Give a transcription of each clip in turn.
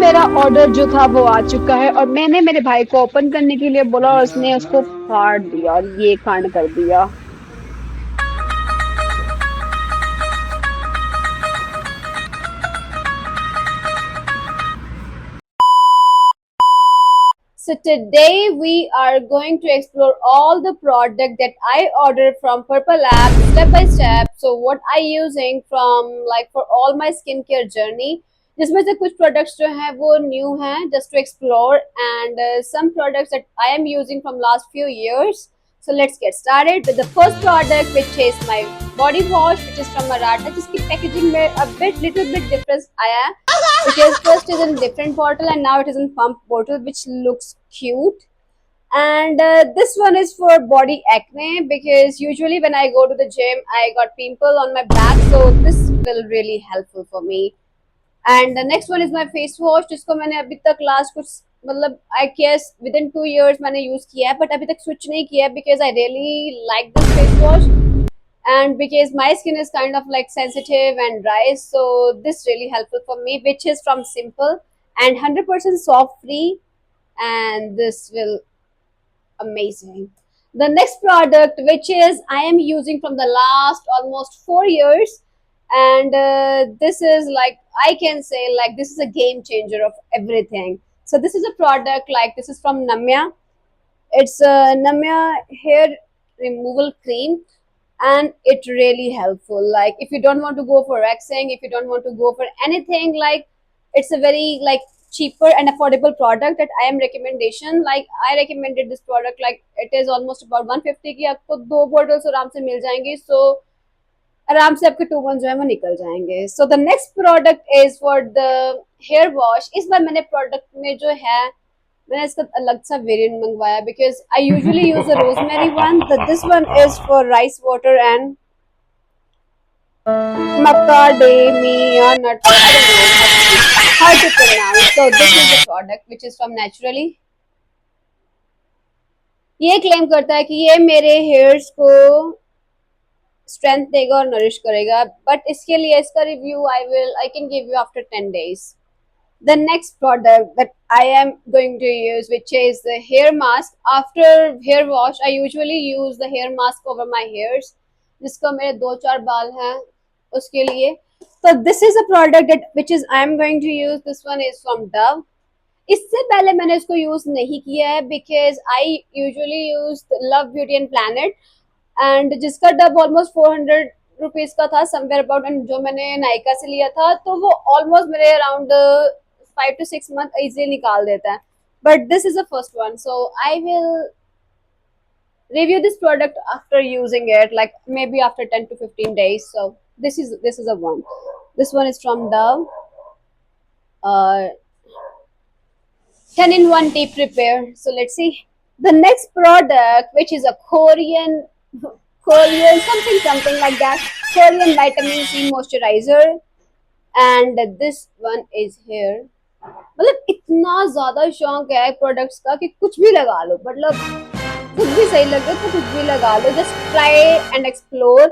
मेरा ऑर्डर जो था वो आ चुका है और मैंने मेरे भाई को ओपन करने के लिए बोला और उसने उसको फाड़ दिया और ये कांड कर दिया। So today we are going to explore all the product that I ordered from Purple App step by step. So what I using from like for all my skincare journey. जिसमें से कुछ products जो हैं वो new हैं just to explore and some products that I am using from last few years. So let's get started with the first product which is my body wash which is from Maratha जिसकी packaging में a little bit difference आया है because first is in different bottle and now it is in pump bottle which looks cute. And this one is for body acne because usually when I go to the gym I got pimple on my back, so this will really helpful for me. And the next one is my face wash जिसको मैंने अभी तक last कुछ मतलब I guess within 2 years मैंने use किया है but अभी तक switch नहीं किया because I really like this face wash and because my skin is kind of like sensitive and dry, so this really helpful for me, which is from Simple and 100% soft free, and this will amazing. The next product which is I am using from the last almost 4 years, and this is like I can say like this is a game changer of everything. So this is a product like this is from Namya. It's a Namya hair removal cream and it really helpful. Like if you don't want to go for waxing, if you don't want to go for anything, like it's a very like cheaper and affordable product that I am recommendation. Like I recommended this product like it is almost about 150 की आपको 2 bottles आराम से मिल जाएंगी. So आराम से आपके 2 months जो है वो निकल जाएंगे. So the next product is for the hair wash. इस बार मैंने product में जो है मैंने इसका अलग सा वेरिएंट मंगवाया because I usually use the rosemary one. This one is for rice water and macadamia nut. I don't know how to pronounce. So this is the product which is from Naturally. ये claim करता है कि ये मेरे hairs को strength देगा और nourish करेगा, बट इसके लिए इसका review I can give you after 10 days. The next product that I am going to use, which is the hair mask. After hair wash, I usually use the hair mask over my hairs. जिसका मेरे 2-4 बाल हैं उसके लिए. So this is a product that which is I am going to use. This one is from Dove. इससे पहले मैंने इसको यूज नहीं किया है because I usually use Love Beauty and Planet and जिसका डब ऑलमोस्ट 400 रुपीज का था समवेयर अबाउट, एंड जो मैंने नायका से लिया था तो वो ऑलमोस्ट मेरे अराउंड 5 to 6 month इजिली निकाल देता है. But this is the first one, so I will review this product after using it, like maybe after 10 to 15 days. So this is a one. This one is from Dove. 10-in-1 deep repair. So let's see the next product, which is a Korean something like that. Korean vitamin C moisturizer, and this one is here. मतलब इतना ज्यादा शौक है products का कि कुछ भी लगा लो, मतलब कुछ भी सही लगे तो कुछ भी लगा लो. Just try and explore.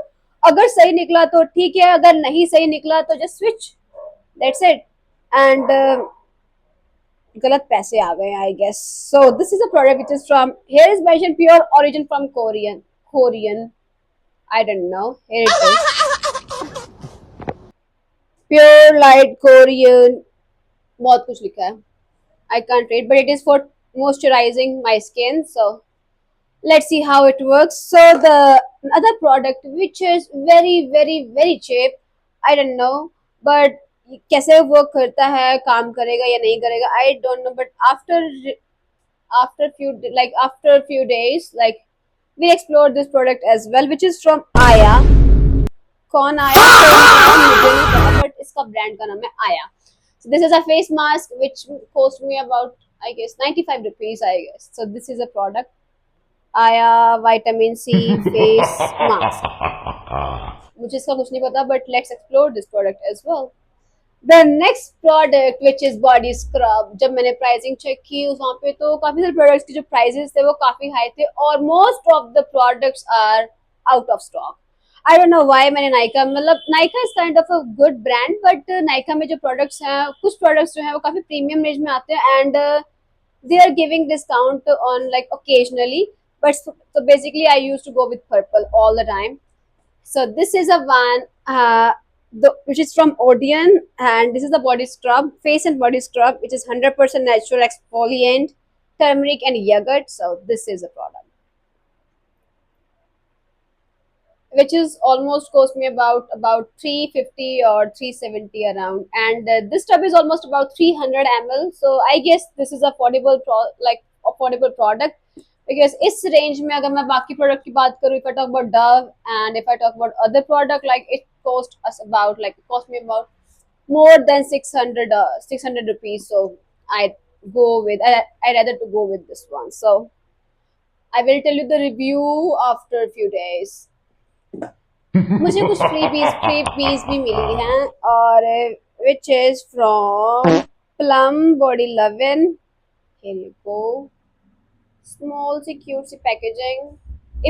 अगर सही निकला तो ठीक है, अगर नहीं सही निकला तो just switch, that's it. And गलत पैसे आ गए I guess. So this is a product which is from, here is mention pure origin from Korean I don't know. Here it is. Pure light Korean. बहुत कुछ लिखा है. I can't read, but it is for moisturizing my skin. So let's see how it works. So the other product which is very cheap. I don't know, but कैसे work करता है, काम करेगा या नहीं करेगा, I don't know. But after few days, like we explored this product as well, which is from Aya. कौन आया मुझे नहीं पता, बट इसका ब्रांड का नाम है आया. So this is a face mask which cost me about I guess 95 rupees I guess. So this is a product, Aya vitamin C face mask. मुझे इसका कुछ नहीं पता, but let's explore this product as well. The next product which is body scrub. जब मैंने pricing check की वहाँ पे तो काफी सारे प्रोडक्ट्स के जो प्राइसेस थे वो काफी हाई थे और most of the products are out of stock. I don't know why मैंने नायका, मतलब Nykaa is kind of a good brand, but Nykaa में जो प्रोडक्ट्स हैं, कुछ प्रोडक्ट्स जो हैं वो काफी प्रीमियम रेंज में आते हैं, and they are giving discount on like occasionally, but so basically I used to go with purple all the time. So this is a one, which is from Odeon, and this is the body scrub, face and body scrub, which is 100% natural exfoliant, turmeric and yogurt. So this is a product which is almost cost me about 350 or 370 around, and this tub is almost about 300 ml, so I guess this is affordable like affordable product, because इस range में अगर मैं बाकी product की बात करूँ, if I talk about Dove and if I talk about other product, like it cost us about, like it cost me about more than 600 rupees, so I rather to go with this one. So I will tell you the review after a few days. मुझे कुछ free piece भी मिली हैं, और which is from Plum Body Lovin, here you go, small सी cute सी packaging.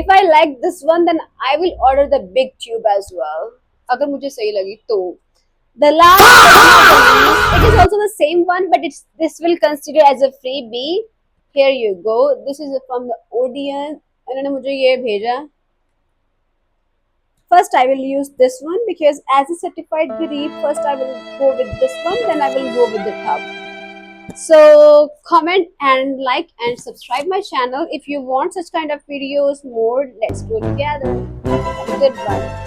if I like this one, then I will order the big tube as well, अगर मुझे सही लगी तो. the last it is also the same one, but it's this will consider as a freebie. here you go, this is from the Odeon, इन्होंने मुझे ये भेजा. First, I will use this one because as a certified Garib, first I will go with this one, then I will go with the tub. So comment and like and subscribe my channel if you want such kind of videos more. Let's do it together. Have a good one.